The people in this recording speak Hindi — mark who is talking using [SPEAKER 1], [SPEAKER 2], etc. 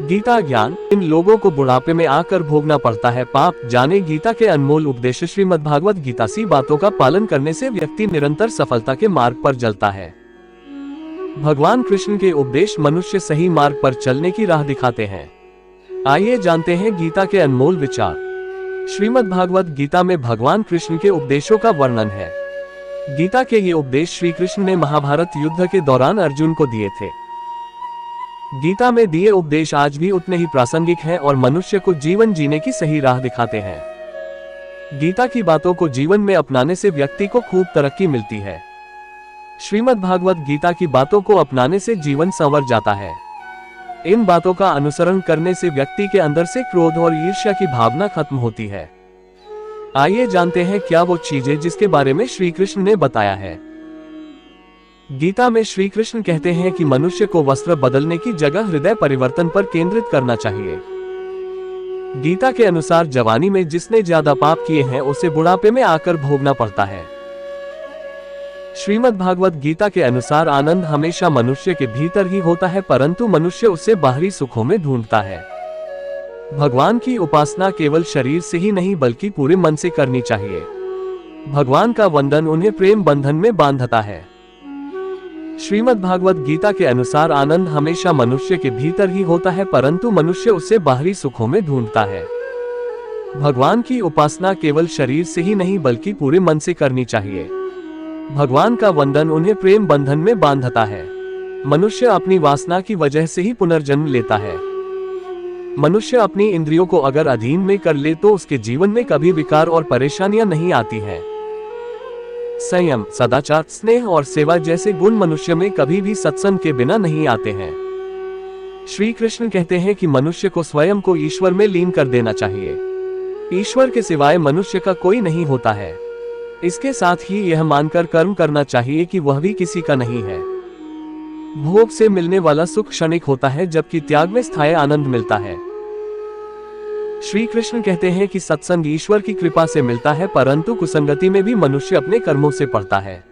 [SPEAKER 1] गीता ज्ञान, इन लोगों को बुढ़ापे में आकर भोगना पड़ता है पाप। जाने गीता के अनमोल उपदेश। श्रीमद्भागवत गीता सी बातों का पालन करने से व्यक्ति निरंतर सफलता के मार्ग पर चलता है। भगवान कृष्ण के उपदेश मनुष्य सही मार्ग पर चलने की राह दिखाते हैं। आइए जानते हैं गीता के अनमोल विचार। श्रीमद्भागवत गीता में भगवान कृष्ण के उपदेशों का वर्णन है। गीता के ये उपदेश श्री कृष्ण ने महाभारत युद्ध के दौरान अर्जुन को दिए थे। गीता में दिए उपदेश आज भी उतने ही प्रासंगिक हैं और मनुष्य को जीवन जीने की सही राह दिखाते हैं। गीता की बातों को जीवन में अपनाने से व्यक्ति को खूब तरक्की मिलती है। श्रीमद्भागवत गीता की बातों को अपनाने से जीवन संवर जाता है। इन बातों का अनुसरण करने से व्यक्ति के अंदर से क्रोध और ईर्ष्या की भावना खत्म होती है। आइए जानते हैं क्या वो चीजें जिसके बारे में श्री कृष्ण ने बताया है। गीता में श्री कृष्ण कहते हैं कि मनुष्य को वस्त्र बदलने की जगह हृदय परिवर्तन पर केंद्रित करना चाहिए। गीता के अनुसार जवानी में जिसने ज्यादा पाप किए हैं उसे बुढ़ापे में आकर भोगना पड़ता है। श्रीमद्भागवत गीता के अनुसार आनंद हमेशा मनुष्य के भीतर ही होता है, परंतु मनुष्य उसे बाहरी सुखों में ढूंढता है। भगवान की उपासना केवल शरीर से ही नहीं बल्कि पूरे मन से करनी चाहिए। भगवान का वंदन उन्हें प्रेम बंधन में बांधता है। श्रीमद्भागवत गीता के अनुसार आनंद हमेशा मनुष्य के भीतर ही होता है, परंतु मनुष्य उसे बाहरी सुखों में ढूंढता है। भगवान की उपासना केवल शरीर से ही नहीं बल्कि पूरे मन से करनी चाहिए। भगवान का वंदन उन्हें प्रेम बंधन में बांधता है। मनुष्य अपनी वासना की वजह से ही पुनर्जन्म लेता है। मनुष्य अपनी इंद्रियों को अगर अधीन में कर ले तो उसके जीवन में कभी विकार और परेशानियां नहीं आती हैं। संयम, सदाचार, स्नेह और सेवा जैसे गुण मनुष्य में कभी भी सत्संग के बिना नहीं आते हैं। श्री कृष्ण कहते हैं कि मनुष्य को स्वयं को ईश्वर में लीन कर देना चाहिए। ईश्वर के सिवाय मनुष्य का कोई नहीं होता है। इसके साथ ही यह मानकर कर्म करना चाहिए कि वह भी किसी का नहीं है। भोग से मिलने वाला सुख क्षणिक होता है, जबकि त्याग में स्थायी आनंद मिलता है। श्री कृष्ण कहते हैं कि सत्संग ईश्वर की कृपा से मिलता है, परंतु कुसंगति में भी मनुष्य अपने कर्मों से पड़ता है।